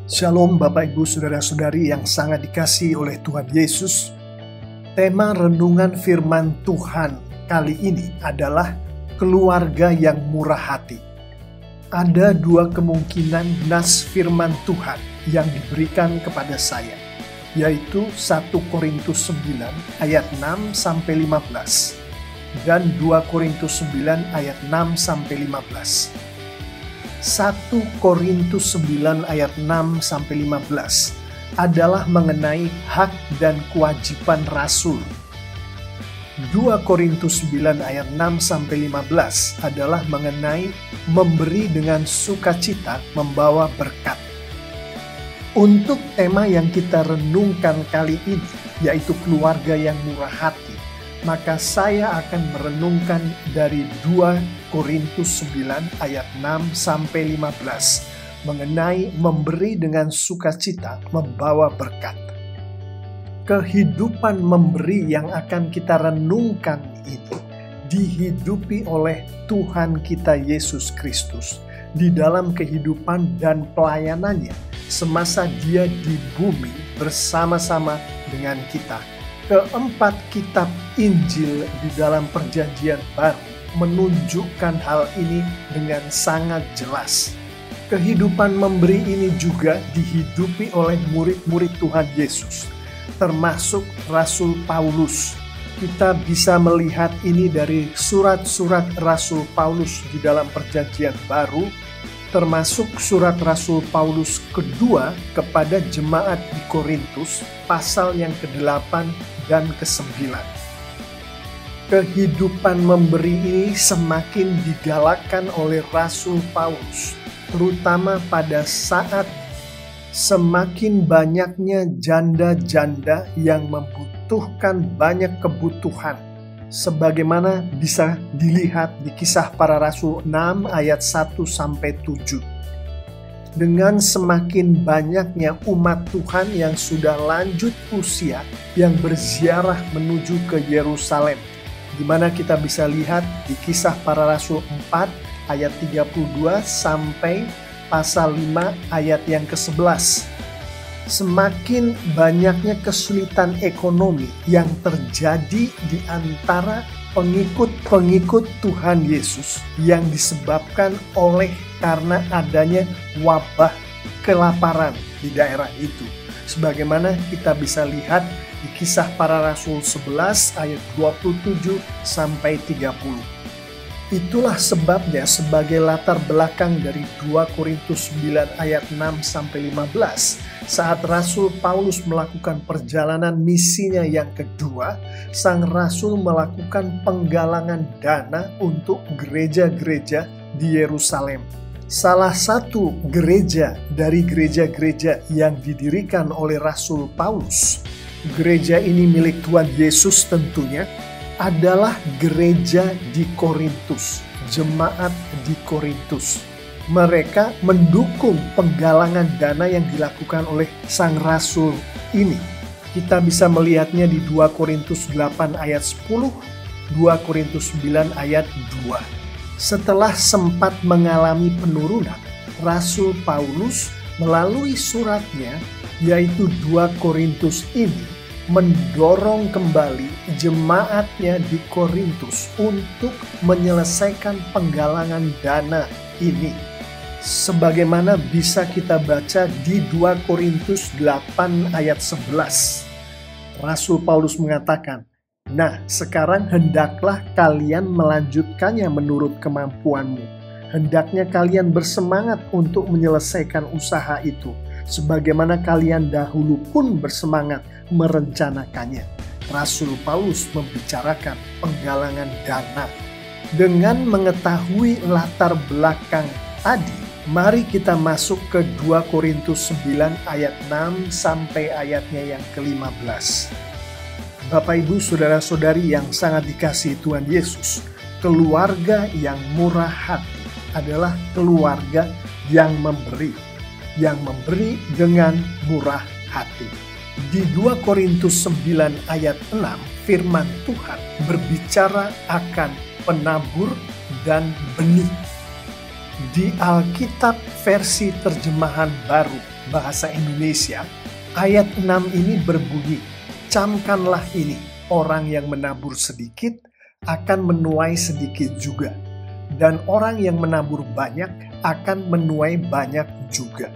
Shalom Bapak Ibu Saudara-saudari yang sangat dikasihi oleh Tuhan Yesus. Tema renungan firman Tuhan kali ini adalah keluarga yang murah hati. Ada dua kemungkinan nas firman Tuhan yang diberikan kepada saya, yaitu 1 Korintus 9 ayat 6-15 dan 2 Korintus 9 ayat 6-15. 1 Korintus 9 ayat 6-15 adalah mengenai hak dan kewajiban rasul. 2 Korintus 9 ayat 6-15 adalah mengenai memberi dengan sukacita membawa berkat. Untuk tema yang kita renungkan kali ini, yaitu keluarga yang murah hati, maka saya akan merenungkan dari 2 Korintus 9 ayat 6-15 mengenai memberi dengan sukacita membawa berkat. Kehidupan memberi yang akan kita renungkan ini dihidupi oleh Tuhan kita Yesus Kristus di dalam kehidupan dan pelayanannya semasa Dia di bumi bersama-sama dengan kita. Keempat kitab Injil di dalam Perjanjian Baru menunjukkan hal ini dengan sangat jelas. Kehidupan memberi ini juga dihidupi oleh murid-murid Tuhan Yesus, termasuk Rasul Paulus. Kita bisa melihat ini dari surat-surat Rasul Paulus di dalam Perjanjian Baru, termasuk surat Rasul Paulus kedua kepada jemaat di Korintus, pasal yang ke-8 dan ke-9. Kehidupan memberi ini semakin digalakkan oleh Rasul Paulus, terutama pada saat semakin banyaknya janda-janda yang membutuhkan banyak kebutuhan, sebagaimana bisa dilihat di Kisah Para Rasul 6 ayat 1-7. Dengan semakin banyaknya umat Tuhan yang sudah lanjut usia yang berziarah menuju ke Yerusalem, di mana kita bisa lihat di Kisah Para Rasul 4 ayat 32 sampai pasal 5 ayat yang ke-11. Semakin banyaknya kesulitan ekonomi yang terjadi di antara pengikut-pengikut Tuhan Yesus yang disebabkan oleh karena adanya wabah kelaparan di daerah itu. Sebagaimana kita bisa lihat di Kisah Para Rasul 11 ayat 27 sampai 30. Itulah sebabnya sebagai latar belakang dari 2 Korintus 9 ayat 6-15, saat Rasul Paulus melakukan perjalanan misinya yang kedua, sang Rasul melakukan penggalangan dana untuk gereja-gereja di Yerusalem. Salah satu gereja dari gereja-gereja yang didirikan oleh Rasul Paulus, gereja ini milik Tuhan Yesus tentunya, adalah gereja di Korintus, jemaat di Korintus. Mereka mendukung penggalangan dana yang dilakukan oleh sang rasul ini. Kita bisa melihatnya di 2 Korintus 8 ayat 10, 2 Korintus 9 ayat 2. Setelah sempat mengalami penurunan, Rasul Paulus melalui suratnya, yaitu 2 Korintus ini, mendorong kembali jemaatnya di Korintus untuk menyelesaikan penggalangan dana ini. Sebagaimana bisa kita baca di 2 Korintus 8 ayat 11. Rasul Paulus mengatakan, "Nah, sekarang hendaklah kalian melanjutkannya menurut kemampuanmu. Hendaknya kalian bersemangat untuk menyelesaikan usaha itu, sebagaimana kalian dahulu pun bersemangat merencanakannya." Rasul Paulus membicarakan penggalangan dana. Dengan mengetahui latar belakang tadi, mari kita masuk ke 2 Korintus 9 ayat 6 sampai ayatnya yang ke-15. Bapak Ibu Saudara-saudari yang sangat dikasihi Tuhan Yesus, keluarga yang murah hati adalah keluarga yang memberi dengan murah hati. Di 2 Korintus 9 ayat 6, firman Tuhan berbicara akan penabur dan benih. Di Alkitab versi terjemahan baru bahasa Indonesia, ayat 6 ini berbunyi, "Camkanlah ini, orang yang menabur sedikit akan menuai sedikit juga, dan orang yang menabur banyak akan menuai banyak juga."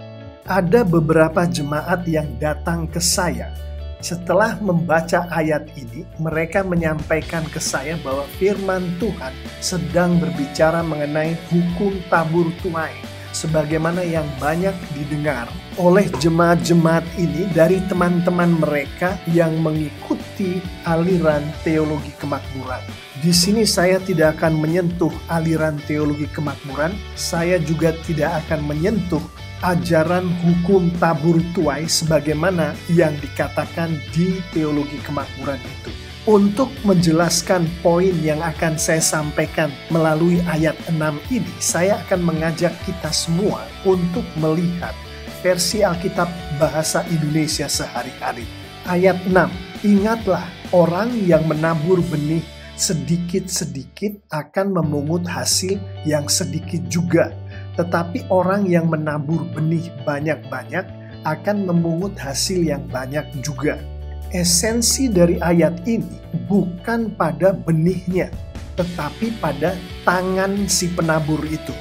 Ada beberapa jemaat yang datang ke saya. Setelah membaca ayat ini, mereka menyampaikan ke saya bahwa firman Tuhan sedang berbicara mengenai hukum tabur tuai, sebagaimana yang banyak didengar oleh jemaat-jemaat ini dari teman-teman mereka yang mengikuti aliran teologi kemakmuran. Di sini saya tidak akan menyentuh aliran teologi kemakmuran, saya juga tidak akan menyentuh ajaran hukum tabur tuai sebagaimana yang dikatakan di teologi kemakmuran itu. Untuk menjelaskan poin yang akan saya sampaikan melalui ayat 6 ini, saya akan mengajak kita semua untuk melihat versi Alkitab bahasa Indonesia sehari-hari. Ayat 6, "Ingatlah, orang yang menabur benih sedikit-sedikit akan memungut hasil yang sedikit juga. Tetapi orang yang menabur benih banyak-banyak akan memungut hasil yang banyak juga." Esensi dari ayat ini bukan pada benihnya, tetapi pada tangan si penabur itu.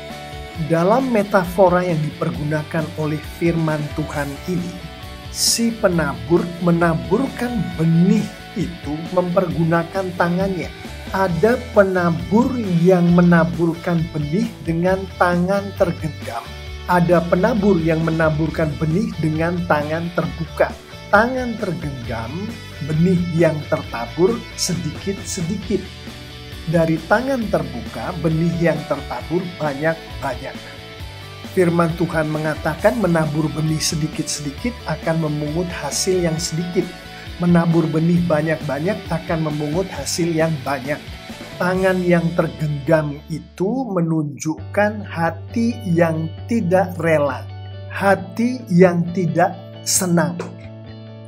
Dalam metafora yang dipergunakan oleh firman Tuhan ini, si penabur menaburkan benih itu mempergunakan tangannya. Ada penabur yang menaburkan benih dengan tangan tergenggam. Ada penabur yang menaburkan benih dengan tangan terbuka. Tangan tergenggam, benih yang tertabur sedikit-sedikit. Dari tangan terbuka, benih yang tertabur banyak-banyak. Firman Tuhan mengatakan menabur benih sedikit-sedikit akan memungut hasil yang sedikit. Menabur benih banyak-banyak akan memungut hasil yang banyak. Tangan yang tergenggam itu menunjukkan hati yang tidak rela, hati yang tidak senang.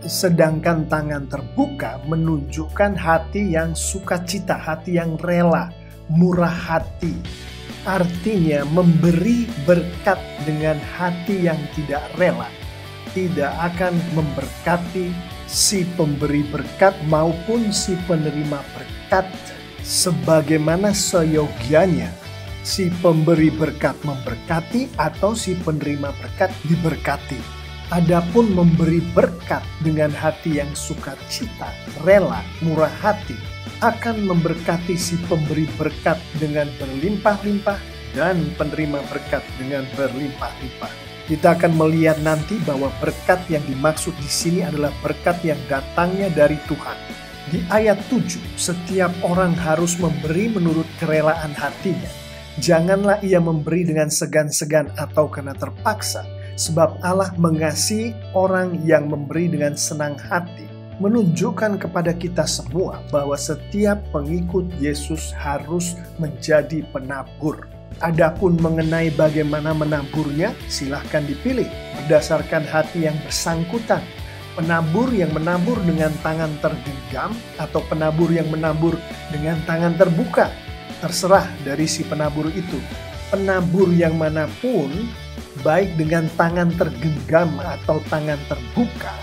Sedangkan tangan terbuka menunjukkan hati yang sukacita, hati yang rela, murah hati. Artinya memberi berkat dengan hati yang tidak rela tidak akan memberkati si pemberi berkat maupun si penerima berkat sebagaimana seyogianya si pemberi berkat memberkati atau si penerima berkat diberkati. Adapun memberi berkat dengan hati yang sukacita, rela, murah hati akan memberkati si pemberi berkat dengan berlimpah-limpah dan penerima berkat dengan berlimpah-limpah. Kita akan melihat nanti bahwa berkat yang dimaksud di sini adalah berkat yang datangnya dari Tuhan. Di ayat 7, setiap orang harus memberi menurut kerelaan hatinya. Janganlah ia memberi dengan segan-segan atau karena terpaksa, sebab Allah mengasihi orang yang memberi dengan senang hati. Menunjukkan kepada kita semua bahwa setiap pengikut Yesus harus menjadi penabur. Adapun mengenai bagaimana menaburnya, silahkan dipilih berdasarkan hati yang bersangkutan. Penabur yang menabur dengan tangan tergenggam atau penabur yang menabur dengan tangan terbuka, terserah dari si penabur itu. Penabur yang manapun, baik dengan tangan tergenggam atau tangan terbuka,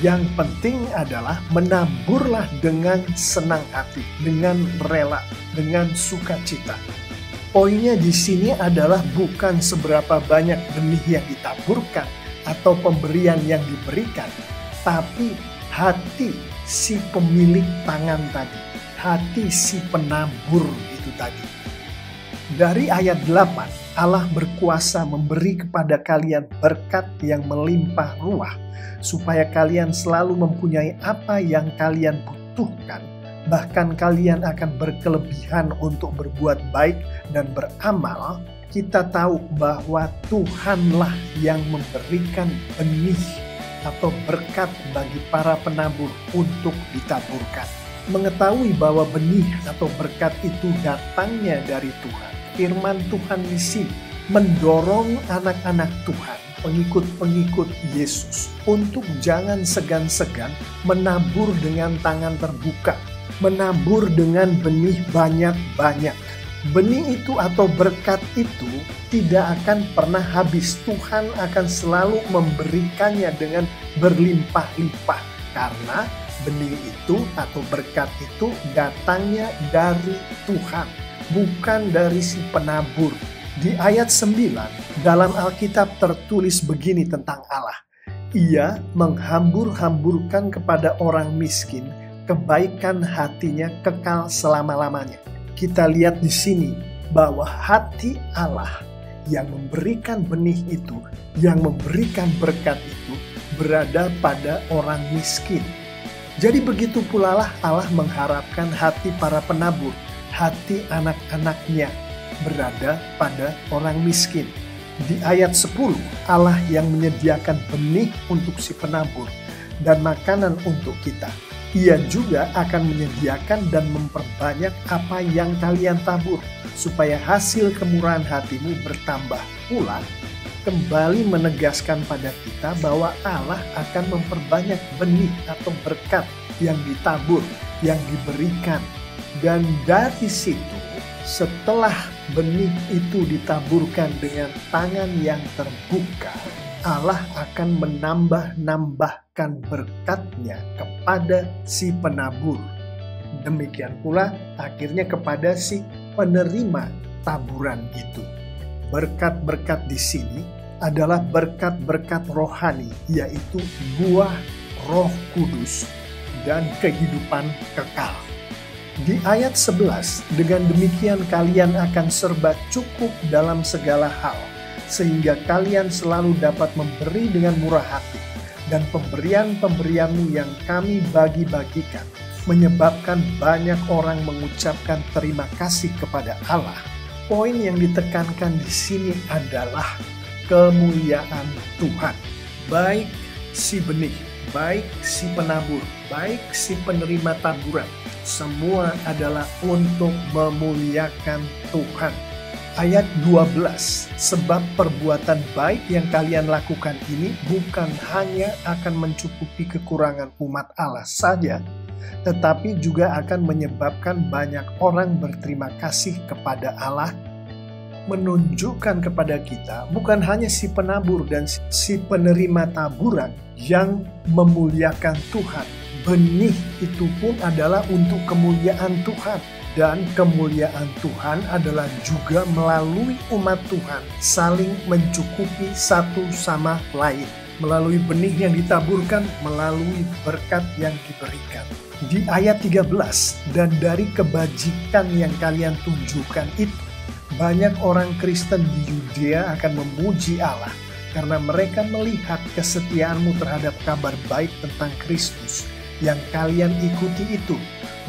yang penting adalah menaburlah dengan senang hati, dengan rela, dengan sukacita. Poinnya di sini adalah bukan seberapa banyak benih yang ditaburkan atau pemberian yang diberikan, tapi hati si pemilik tangan tadi, hati si penabur itu tadi. Dari ayat 8, Allah berkuasa memberi kepada kalian berkat yang melimpah ruah, supaya kalian selalu mempunyai apa yang kalian butuhkan. Bahkan kalian akan berkelebihan untuk berbuat baik dan beramal. Kita tahu bahwa Tuhanlah yang memberikan benih atau berkat bagi para penabur untuk ditaburkan. Mengetahui bahwa benih atau berkat itu datangnya dari Tuhan, firman Tuhan di sini mendorong anak-anak Tuhan, pengikut-pengikut Yesus, untuk jangan segan-segan menabur dengan tangan terbuka, menabur dengan benih banyak-banyak. Benih itu atau berkat itu tidak akan pernah habis. Tuhan akan selalu memberikannya dengan berlimpah-limpah. Karena benih itu atau berkat itu datangnya dari Tuhan, bukan dari si penabur. Di ayat 9 dalam Alkitab tertulis begini tentang Allah. Ia menghambur-hamburkan kepada orang miskin, kebaikan hatinya kekal selama-lamanya. Kita lihat di sini bahwa hati Allah yang memberikan benih itu, yang memberikan berkat itu berada pada orang miskin. Jadi begitu pula lah Allah mengharapkan hati para penabur, hati anak-anaknya berada pada orang miskin. Di ayat 10, Allah yang menyediakan benih untuk si penabur dan makanan untuk kita. Ia juga akan menyediakan dan memperbanyak apa yang kalian tabur, supaya hasil kemurahan hatimu bertambah pula. Kembali menegaskan pada kita bahwa Allah akan memperbanyak benih atau berkat yang ditabur, yang diberikan. Dan dari situ, setelah benih itu ditaburkan dengan tangan yang terbuka, Allah akan menambah-nambahkan berkatnya kepada si penabur. Demikian pula akhirnya kepada si penerima taburan itu. Berkat-berkat di sini adalah berkat-berkat rohani, yaitu buah Roh Kudus dan kehidupan kekal. Di ayat 11, dengan demikian kalian akan serba cukup dalam segala hal, sehingga kalian selalu dapat memberi dengan murah hati, dan pemberian-pemberianmu yang kami bagi-bagikan menyebabkan banyak orang mengucapkan terima kasih kepada Allah. Poin yang ditekankan di sini adalah kemuliaan Tuhan. Baik si benih, baik si penabur, baik si penerima taburan, semua adalah untuk memuliakan Tuhan. Ayat 12, sebab perbuatan baik yang kalian lakukan ini bukan hanya akan mencukupi kekurangan umat Allah saja, tetapi juga akan menyebabkan banyak orang berterima kasih kepada Allah, menunjukkan kepada kita bukan hanya si penabur dan si penerima taburan yang memuliakan Tuhan. Benih itu pun adalah untuk kemuliaan Tuhan. Dan kemuliaan Tuhan adalah juga melalui umat Tuhan saling mencukupi satu sama lain. Melalui benih yang ditaburkan, melalui berkat yang diberikan. Di ayat 13, dan dari kebajikan yang kalian tunjukkan itu, banyak orang Kristen di Yudea akan memuji Allah karena mereka melihat kesetiaanmu terhadap kabar baik tentang Kristus yang kalian ikuti itu.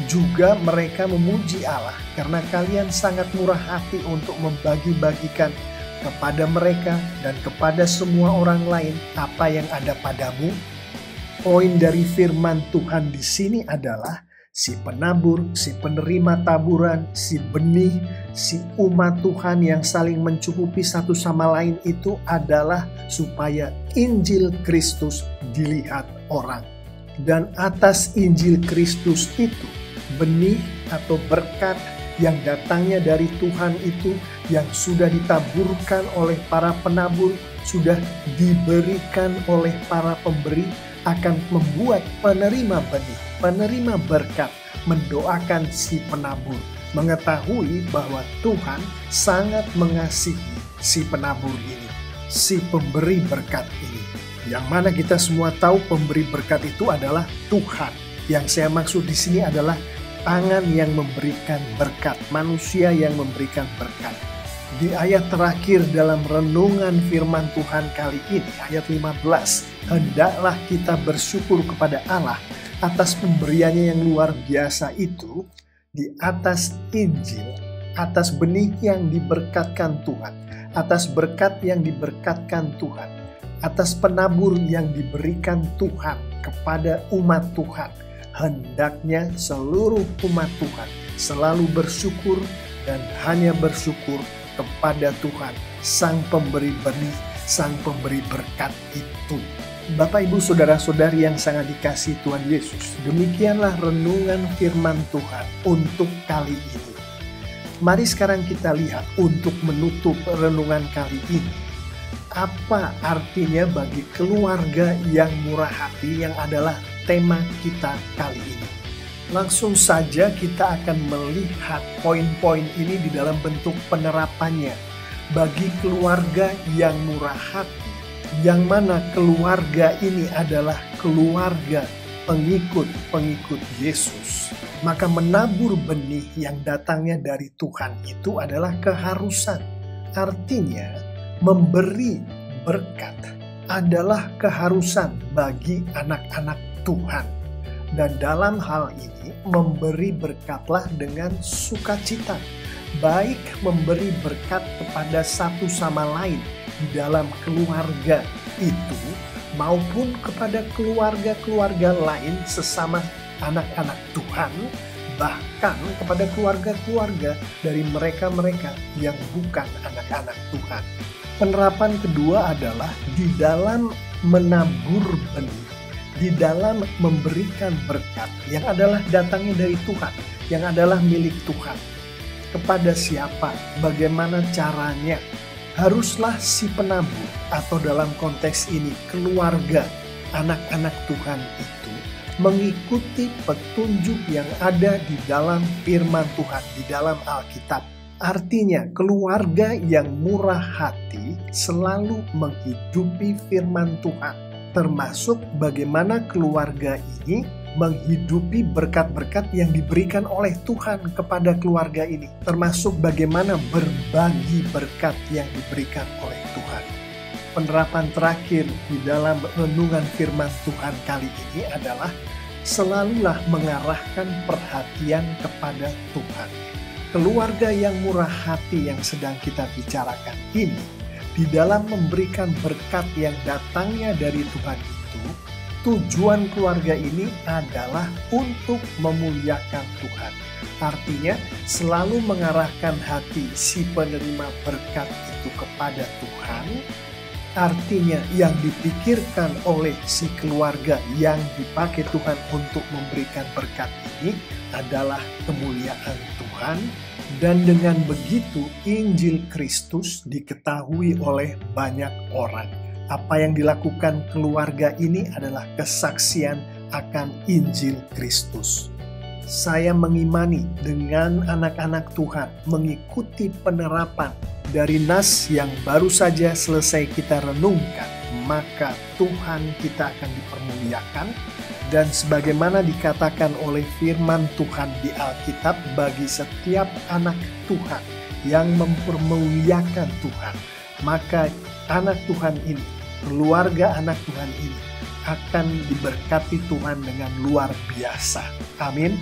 Juga mereka memuji Allah karena kalian sangat murah hati untuk membagi-bagikan kepada mereka dan kepada semua orang lain apa yang ada padamu. Poin dari firman Tuhan di sini adalah si penabur, si penerima taburan, si benih, si umat Tuhan yang saling mencukupi satu sama lain itu adalah supaya Injil Kristus dilihat orang. Dan atas Injil Kristus itu, benih atau berkat yang datangnya dari Tuhan itu yang sudah ditaburkan oleh para penabur, sudah diberikan oleh para pemberi, akan membuat penerima benih, penerima berkat mendoakan si penabur, mengetahui bahwa Tuhan sangat mengasihi si penabur ini, si pemberi berkat ini. Yang mana kita semua tahu pemberi berkat itu adalah Tuhan. Yang saya maksud di sini adalah tangan yang memberikan berkat, manusia yang memberikan berkat. Di ayat terakhir dalam renungan firman Tuhan kali ini, ayat 15, hendaklah kita bersyukur kepada Allah atas pemberiannya yang luar biasa itu di atas Injil, atas benih yang diberkatkan Tuhan, atas berkat yang diberkatkan Tuhan, atas penabur yang diberikan Tuhan kepada umat Tuhan. Hendaknya seluruh umat Tuhan selalu bersyukur dan hanya bersyukur kepada Tuhan, Sang Pemberi benih, Sang Pemberi berkat itu. Bapak, Ibu, Saudara-saudari yang sangat dikasihi Tuhan Yesus, demikianlah renungan firman Tuhan untuk kali ini. Mari sekarang kita lihat untuk menutup renungan kali ini, apa artinya bagi keluarga yang murah hati yang adalah tema kita kali ini. Langsung saja kita akan melihat poin-poin ini di dalam bentuk penerapannya bagi keluarga yang murah hati, yang mana keluarga ini adalah keluarga pengikut Yesus. Maka menabur benih yang datangnya dari Tuhan itu adalah keharusan. Artinya memberi berkat adalah keharusan bagi anak-anak Tuhan. Dan dalam hal ini memberi berkatlah dengan sukacita. Baik memberi berkat kepada satu sama lain di dalam keluarga itu, maupun kepada keluarga-keluarga lain sesama anak-anak Tuhan, bahkan kepada keluarga-keluarga dari mereka-mereka yang bukan anak-anak Tuhan. Penerapan kedua adalah di dalam menabur benih, di dalam memberikan berkat yang adalah datangnya dari Tuhan, yang adalah milik Tuhan. Kepada siapa? Bagaimana caranya? Haruslah si penabur, atau dalam konteks ini keluarga anak-anak Tuhan itu mengikuti petunjuk yang ada di dalam firman Tuhan, di dalam Alkitab. Artinya keluarga yang murah hati selalu menghidupi firman Tuhan, termasuk bagaimana keluarga ini menghidupi berkat-berkat yang diberikan oleh Tuhan kepada keluarga ini, termasuk bagaimana berbagi berkat yang diberikan oleh Tuhan. Penerapan terakhir di dalam renungan firman Tuhan kali ini adalah selalulah mengarahkan perhatian kepada Tuhan. Keluarga yang murah hati yang sedang kita bicarakan ini, di dalam memberikan berkat yang datangnya dari Tuhan itu, tujuan keluarga ini adalah untuk memuliakan Tuhan. Artinya selalu mengarahkan hati si penerima berkat itu kepada Tuhan. Artinya yang dipikirkan oleh si keluarga yang dipakai Tuhan untuk memberikan berkat ini adalah kemuliaan Tuhan. Dan dengan begitu Injil Kristus diketahui oleh banyak orang. Apa yang dilakukan keluarga ini adalah kesaksian akan Injil Kristus. Saya mengimani dengan anak-anak Tuhan mengikuti penerapan dari nas yang baru saja selesai kita renungkan, maka Tuhan kita akan dipermuliakan. Dan sebagaimana dikatakan oleh firman Tuhan di Alkitab, bagi setiap anak Tuhan yang mempermuliakan Tuhan, maka anak Tuhan ini, keluarga anak Tuhan ini akan diberkati Tuhan dengan luar biasa. Amin.